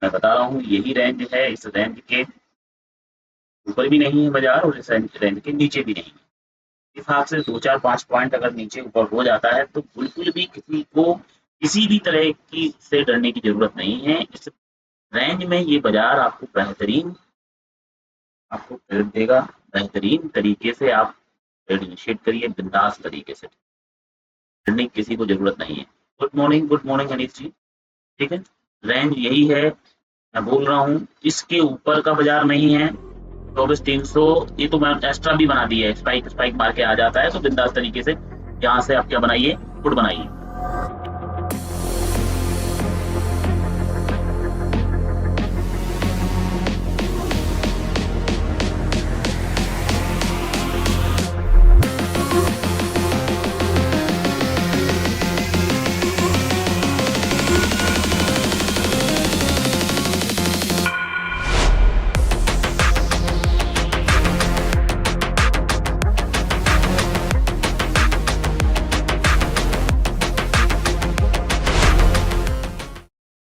मैं बता रहा हूँ यही रेंज है, इस रेंज के ऊपर भी नहीं है बाजार और इस रेंज के नीचे भी नहीं है। इस हिसाब से 2-4-5 पॉइंट अगर नीचे ऊपर हो जाता है तो बिल्कुल भी किसी को किसी भी तरह की से डरने की जरूरत नहीं है। इस रेंज में ये बाजार आपको बेहतरीन आपको ट्रेड देगा। बेहतरीन तरीके से आप ट्रेड इनिशिएट करिए बिंदास तरीके से। डरने की किसी को जरूरत नहीं है। गुड मॉर्निंग अनिश जी। ठीक है, रेंज यही है, मैं बोल रहा हूँ इसके ऊपर का बाजार नहीं है। 24,300 ये तो मैं एक्स्ट्रा भी बना दिया है, स्पाइक स्पाइक मार के आ जाता है तो बिंदास तरीके से यहाँ से आप क्या बनाइए, फुट बनाइए।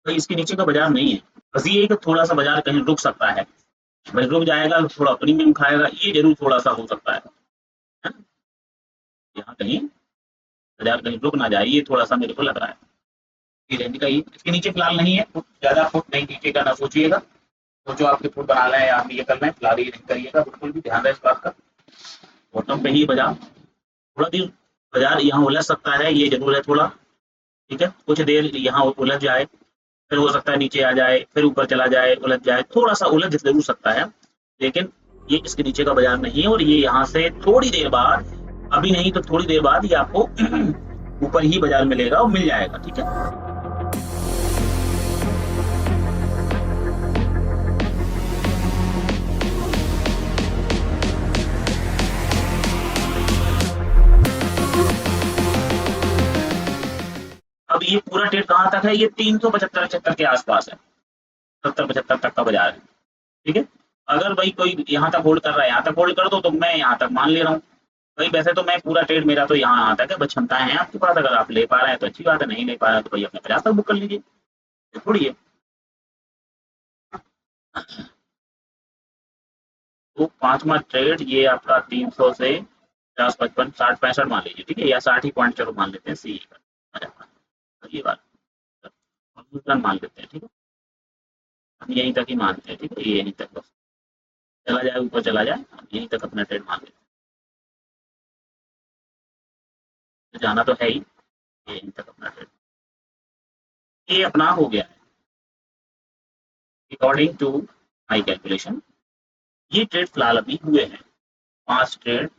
भाई इसके नीचे का बाजार नहीं है, बस ये है कि थोड़ा सा बाजार कहीं रुक सकता है। भाई रुक जाएगा, थोड़ा प्रीमियम खाएगा, ये जरूर थोड़ा सा हो सकता है ना? यहाँ कहीं बाजार कहीं रुक ना जाए, ये थोड़ा सा मेरे को लग रहा है। ये रेंज का ही इसके नीचे फिलहाल नहीं है, फुट ज्यादा फुट नहीं नीचे का ना सोचिएगा। तो जो आपके फुट बना रहे हैं आप ये कर रहे हैं, फिलहाल ये नहीं करिएगा, बिल्कुल भी ध्यान रहे इस बात का। बॉटम पे ही बाजार थोड़ा देर बाजार यहाँ उलझ सकता है, ये जरूर है थोड़ा। ठीक है, कुछ देर यहाँ उलझ जाए, फिर हो सकता है नीचे आ जाए, फिर ऊपर चला जाए, उलझ जाए, थोड़ा सा उलझ जरूर सकता है। लेकिन ये इसके नीचे का बाजार नहीं है और ये यहाँ से थोड़ी देर बाद, अभी नहीं तो थोड़ी देर बाद ये आपको ऊपर ही बाजार मिलेगा और मिल जाएगा। ठीक है, अब ये पूरा ट्रेड कहाँ तक है, ये 375-76 के आसपास है, 70-75 तक का बाजार है। ठीक है, अगर भाई कोई यहाँ तक होल्ड कर रहा है, यहाँ तक होल्ड कर दो तो मैं यहाँ तक मान ले रहा हूँ। भाई वैसे तो मैं पूरा ट्रेड मेरा तो यहाँ आता है, बस क्षमताएं हैं आपके पास, अगर आप ले पा रहे हैं तो अच्छी बात है, नहीं ले पा रहे हैं तो भाई अपने 50 तक बुक कर लीजिए, ये थोड़ी है। तो पांचवा ट्रेड ये आपका 300 से 50-55-60-65 मान लीजिए। ठीक है, या 60 ही पॉइंट चलो मान लेते हैं, सी तो ये बात मान लेते हैं। ठीक है, हम यहीं तक ही मानते हैं। ठीक है, ये यहीं तक बस चला जाए, ऊपर चला जाए, हम यहीं तक अपना ट्रेड मान लेते हैं। तो जाना तो है ही, ये यहीं तक अपना ट्रेड ये अपना हो गया है अकॉर्डिंग टू माई कैलकुलेशन। ये ट्रेड फिलहाल अभी हुए हैं 5 ट्रेड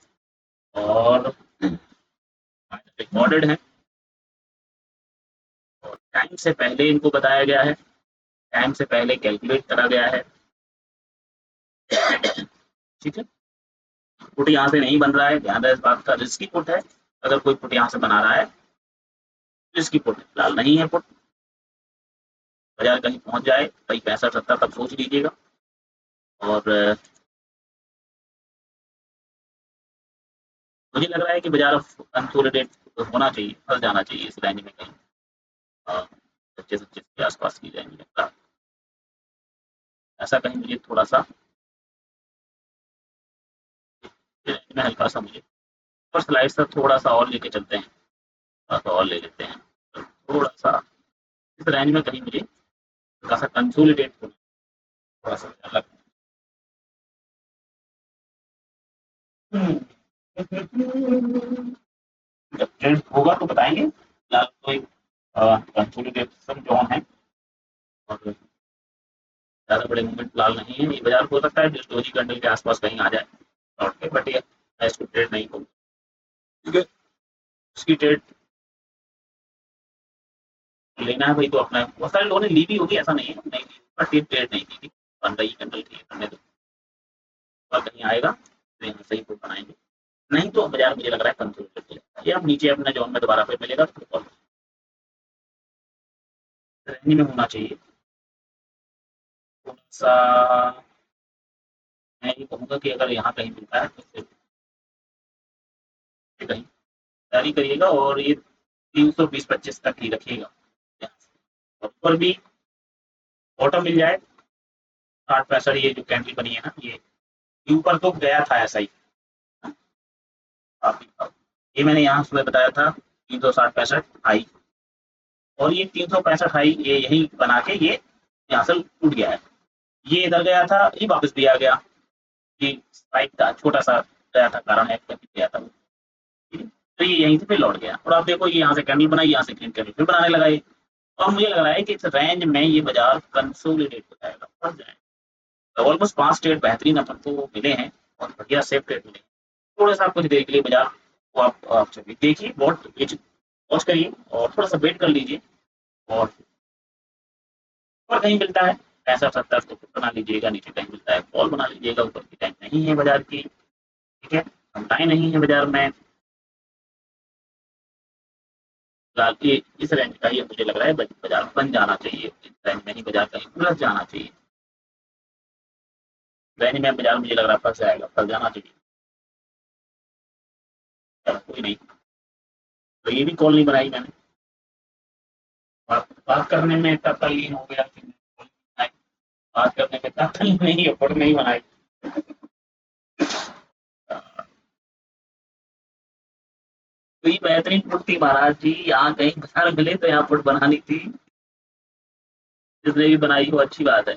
और रिकॉर्डेड है और टाइम से पहले इनको बताया गया है, टाइम से पहले कैलकुलेट करा गया है। ठीक है, पुट यहाँ से नहीं बन रहा है, ध्यान रहे इस बात का, रिस्की पुट है। अगर कोई पुट यहाँ से बना रहा है, रिस्की पुट फिलहाल नहीं है पुट। बाजार कहीं पहुंच जाए भाई 65-70 तक सोच लीजिएगा। और मुझे लग रहा है कि बाजार कंसोलिडेट होना चाहिए, फंस जाना चाहिए इस रेंज में कहीं 25-25 के आसपास की रेंज में, ऐसा कहीं मुझे थोड़ा सा रेंज में हल्का सा मुझे पर स्लाइड सा थोड़ा सा और लेके चलते हैं, थोड़ा सा और ले लेते हैं, थोड़ा सा इस रेंज में कहीं मुझे हल्का सा कंसोलिडेट थोड़ा सा अलग। जब ट्रेंड होगा तो बताएंगे, फिलहाल तो एक कंसोलिडेशन जोन है और ज़्यादा बड़े मूवमेंट फिलहाल नहीं है। ये बाजार हो सकता है डिस्टोरी कैंडल के आसपास कहीं आ जाए लौट के, बट ये मैं इसको ट्रेड नहीं करूँगा। ठीक है, उसकी ट्रेड लेना है भाई तो अपना, बहुत सारे लोगों ने ली भी होगी, ऐसा नहीं है नहीं ली, बट ये ट्रेड नहीं ली थी, बन रही कैंडल थी, करने दो, और कहीं आएगा तो यहाँ सही को बनाएंगे। नहीं तो बाजार मुझे लग रहा है कंसोलिडेट ये अब नीचे अपने जोन में दोबारा फिर मिलेगा तो रेंज में होना चाहिए थोड़ा सा। मैं ये कहूँगा कि अगर यहाँ कहीं मिलता है तो फिर कहीं तैयारी करिएगा और ये 320-25 तक ही रखिएगा। और ऊपर भी बॉटम मिल जाए 60-65, ये जो कैंडल बनी है ना, ये ऊपर तो गया था ऐसा ही। आप ये मैंने यहाँ सुबह बताया था 360-65 हाई, और ये 365 हाई ये यही बना के ये यहाँ से टूट गया है। ये इधर गया था, ये वापस भी आ गया, ये स्पाइक था, छोटा सा गया था, कारण है गया था वो। ठीक है? तो ये यहीं से फिर लौट गया, और आप देखो ये यहाँ से कैंडल बनाई, यहाँ से ग्रीन कैंडल फिर बनाने लगा ये। और मुझे लग रहा है कि इस रेंज में ये बाजार कंसोलिडेट हो जाएगा, फंस जाएगा। तो ऑलमोस्ट 5 ट्रेड बेहतरीन अपन को मिले हैं, और बढ़िया सेफ ट्रेड मिले हैं। थोड़ा सा कुछ देर के लिए बाजार को आप देखिए, बहुत वॉच करिए और थोड़ा सा वेट कर लीजिए, और ऊपर कहीं मिलता है 65-70 तो बना लीजिएगा, नीचे कहीं मिलता है कॉल बना लीजिएगा, ऊपर की टाइम नहीं है बाजार की। ठीक है, घंटाएं नहीं है बाजार में, फिलहाल ये इस रेंज का ये मुझे लग रहा है बाजार बन जाना चाहिए, इस रेंज में ही बाजार कहीं उलझ जाना चाहिए। रेंज में बाजार मुझे लग रहा है फंस जाएगा, फंस जाना चाहिए। चलो कोई नहीं, तो ये भी कॉल नहीं बनाई मैंने, बात करने में इतना तल्लीन हो गया कि बात करने में इतना तल्लीन नहीं है, पर नहीं बनाई। तो ये बेहतरीन पुट थी महाराज जी, यहाँ कहीं बाजार मिले तो यहाँ पुट बनानी थी, जिसने भी बनाई हो अच्छी बात है,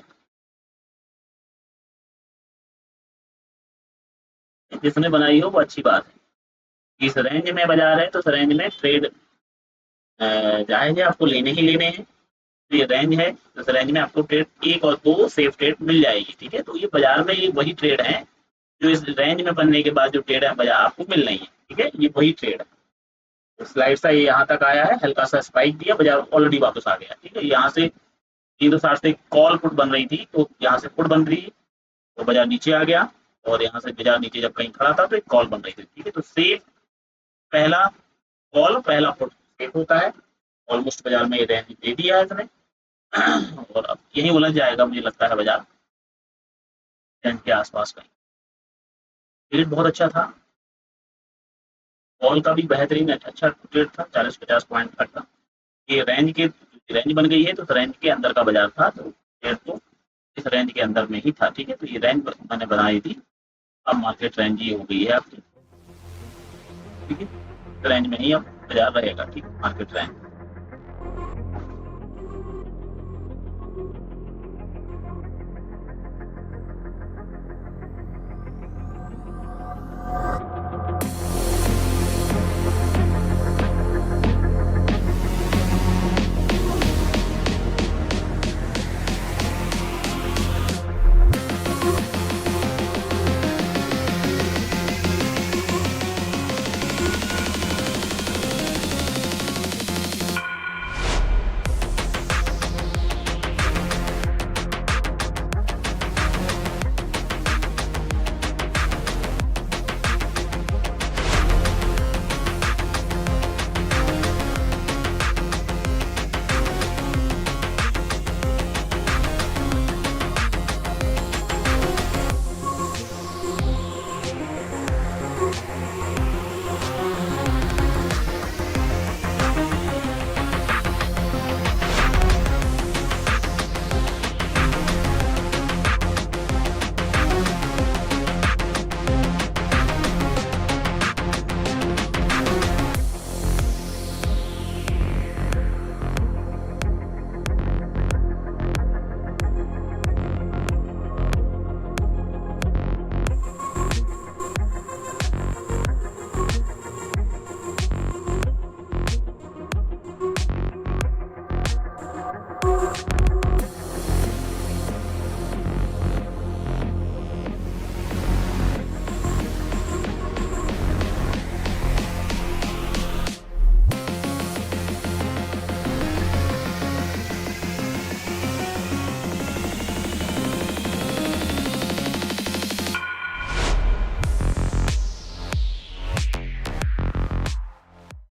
जिसने बनाई हो वो अच्छी बात है। इस रेंज में बाजार है तो इस रेंज में ट्रेड जायज है, आपको लेने ही लेने हैं। तो ये रेंज है, तो इस रेंज में आपको ट्रेड एक और दो सेफ ट्रेड मिल जाएगी। ठीक है, तो ये बाजार में ये वही ट्रेड है जो इस रेंज में बनने के बाद जो ट्रेड है बाजार आपको मिल रही है। ठीक है, ये वही ट्रेड है। तो स्लाइड सा ये यहाँ तक आया है, हल्का सा स्पाइक दिया, बाजार ऑलरेडी वापस आ गया। ठीक है, यहाँ से 360 से कॉल पुट बन रही थी, तो यहाँ से पुट बन रही है, तो बाजार नीचे आ गया, और यहाँ से बाजार नीचे जब कहीं खड़ा था तो एक कॉल बन रही थी। ठीक है, तो सेफ पहला कॉल, पहला पुट सेफ होता है। ऑलमोस्ट बाजार में ये रेंज दे दिया है इसने, और अब यही उलझ जाएगा मुझे लगता है बाजार रेंज के आसपास कहीं। ट्रेड बहुत अच्छा था, कॉल का भी बेहतरीन अच्छा ट्रेड था, 40-50 पॉइंट तक का। ये रेंज बन गई है, तो रेंज के अंदर का बाजार था, तो ट्रेड तो इस रेंज के अंदर में ही था। ठीक है, तो ये रेंज मैंने बनाई थी, अब मार्केट रेंज ये हो गई है आपकी। ठीक है, रेंज में ही अब बाजार रहेगा। ठीक, मार्केट रेंज